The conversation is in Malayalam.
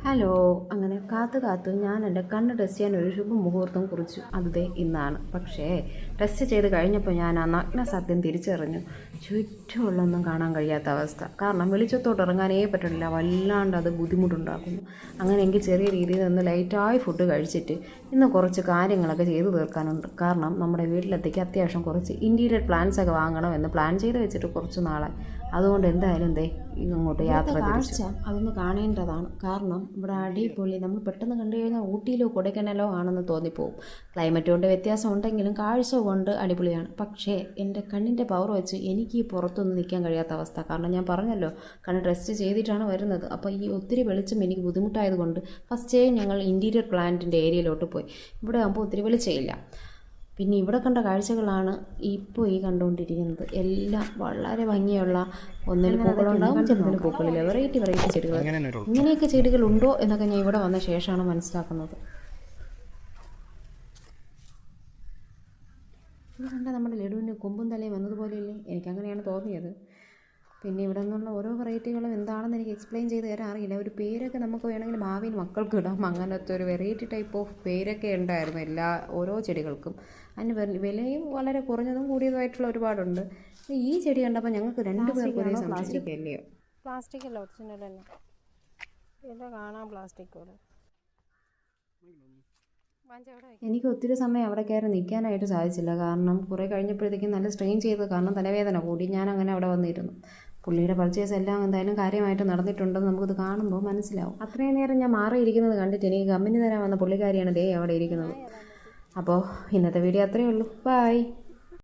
ഹലോ. അങ്ങനെ കാത്തു ഞാൻ എൻ്റെ കണ്ണ് ടെസ്റ്റ് ചെയ്യാൻ ഒരു ശുഭമുഹൂർത്തം കുറിച്ചു. അത് ഇന്നാണ്. പക്ഷേ ടെസ്റ്റ് ചെയ്ത് കഴിഞ്ഞപ്പോൾ ഞാൻ ആ നഗ്ന സത്യം തിരിച്ചറിഞ്ഞു. ചുറ്റുമുള്ളൊന്നും കാണാൻ കഴിയാത്ത അവസ്ഥ. കാരണം വെളിച്ചത്തോട്ട് ഇറങ്ങാനേ പറ്റില്ല, വല്ലാണ്ട് അത് ബുദ്ധിമുട്ടുണ്ടാക്കുന്നു. അങ്ങനെ എനിക്ക് ചെറിയ രീതിയിൽ നിന്ന് ലൈറ്റായി ഫുഡ് കഴിച്ചിട്ട് ഇന്ന് കുറച്ച് കാര്യങ്ങളൊക്കെ ചെയ്തു തീർക്കാനുണ്ട്. കാരണം നമ്മുടെ വീട്ടിലെത്തേക്ക് അത്യാവശ്യം കുറച്ച് ഇൻറ്റീരിയർ പ്ലാൻസ് ഒക്കെ വാങ്ങണമെന്ന് പ്ലാൻ ചെയ്ത് വെച്ചിട്ട് കുറച്ച് നാളായി. അതുകൊണ്ട് എന്തായാലും ഇങ്ങോട്ട് യാത്ര കാഴ്ച അതൊന്ന് കാണേണ്ടതാണ്. കാരണം ഇവിടെ അടിപൊളി, നമ്മൾ പെട്ടെന്ന് കണ്ടു കഴിഞ്ഞാൽ ഊട്ടിയിലോ കൊടൈക്കനാലോ ആണെന്ന് തോന്നിപ്പോവും. ക്ലൈമറ്റ് കൊണ്ട് വ്യത്യാസം ഉണ്ടെങ്കിലും കാഴ്ച കൊണ്ട് അടിപൊളിയാണ്. പക്ഷേ എൻ്റെ കണ്ണിൻ്റെ പവർ വെച്ച് എനിക്ക് ഈ പുറത്തൊന്നും നിൽക്കാൻ കഴിയാത്ത അവസ്ഥ. കാരണം ഞാൻ പറഞ്ഞല്ലോ, കണ്ണ് ടെസ്റ്റ് ചെയ്തിട്ടാണ് വരുന്നത്. അപ്പോൾ ഈ ഒത്തിരി വെളിച്ചം എനിക്ക് ബുദ്ധിമുട്ടായതുകൊണ്ട് ഫസ്റ്റേ ഞങ്ങൾ ഇൻറ്റീരിയർ പ്ലാന്റിൻ്റെ ഏരിയയിലോട്ട് പോയി. ഇവിടെ ആകുമ്പോൾ ഒത്തിരി വെളിച്ചമില്ല. പിന്നെ ഇവിടെ കണ്ട കാഴ്ചകളാണ് ഇപ്പോൾ ഈ കണ്ടുകൊണ്ടിരിക്കുന്നത്. എല്ലാം വളരെ ഭംഗിയുള്ള, ഒന്നിൽ പൂക്കളുണ്ടാവും, ചെറുതിൽ പൂക്കളില്ല, വെറൈറ്റി ചെടികൾ. ഇങ്ങനെയൊക്കെ ചെടികൾ ഉണ്ടോ എന്നൊക്കെ ഞാൻ ഇവിടെ വന്ന ശേഷമാണ് മനസ്സിലാക്കുന്നത്. ഇത് കണ്ട നമ്മുടെ ലഡുവിന് കൊമ്പും തലയും വന്നതുപോലെയല്ലേ? എനിക്കങ്ങനെയാണ് തോന്നിയത്. പിന്നെ ഇവിടെ നിന്നുള്ള ഓരോ വെറൈറ്റികളും എന്താണെന്ന് എനിക്ക് എക്സ്പ്ലെയിൻ ചെയ്ത് തരാൻ അറിയില്ല. ഒരു പേരൊക്കെ നമുക്ക് വേണമെങ്കിൽ ഭാവിയിൽ മക്കൾക്ക് ഇടാം. അങ്ങനത്തെ ഒരു വെറൈറ്റി ടൈപ്പ് ഓഫ് പേരൊക്കെ ഉണ്ടായിരുന്നു ഓരോ ചെടികൾക്കും. അതിന് വിലയും വളരെ കുറഞ്ഞതും കൂടിയതുമായിട്ടുള്ള ഒരുപാടുണ്ട്. ഈ ചെടി കണ്ടപ്പോൾ ഞങ്ങൾക്ക് രണ്ടുപേർക്കും ഒരേ പ്ലാസ്റ്റിക് അല്ലയോ? പ്ലാസ്റ്റിക് അല്ല, ഒറിജിനൽ തന്നെ. ഇല്ല, കാണാം പ്ലാസ്റ്റിക് പോലെ. എനിക്ക് ഒത്തിരി സമയം അവിടെ കയറി നിൽക്കാനായിട്ട് സാധിച്ചില്ല. കാരണം കുറേ കഴിഞ്ഞപ്പോഴത്തേക്കും നല്ല സ്ട്രെയിൻ ചെയ്ത്, കാരണം തലവേദന കൂടി. ഞാൻ അങ്ങനെ അവിടെ വന്നിരുന്നു. പുള്ളിയുടെ പർച്ചേസ് എല്ലാം എന്തായാലും കാര്യമായിട്ട് നടന്നിട്ടുണ്ടെന്ന് നമുക്കിത് കാണുമ്പോൾ മനസ്സിലാവും. അത്രയും നേരം ഞാൻ മാറിയിരിക്കുന്നത് കണ്ടിട്ട് എനിക്ക് കമ്പനി തരാൻ വന്ന പുള്ളിക്കാരിയാണ് അവിടെ ഇരിക്കുന്നത്. അപ്പോൾ ഇന്നത്തെ വീഡിയോ അത്രയേ ഉള്ളൂ. ബൈ.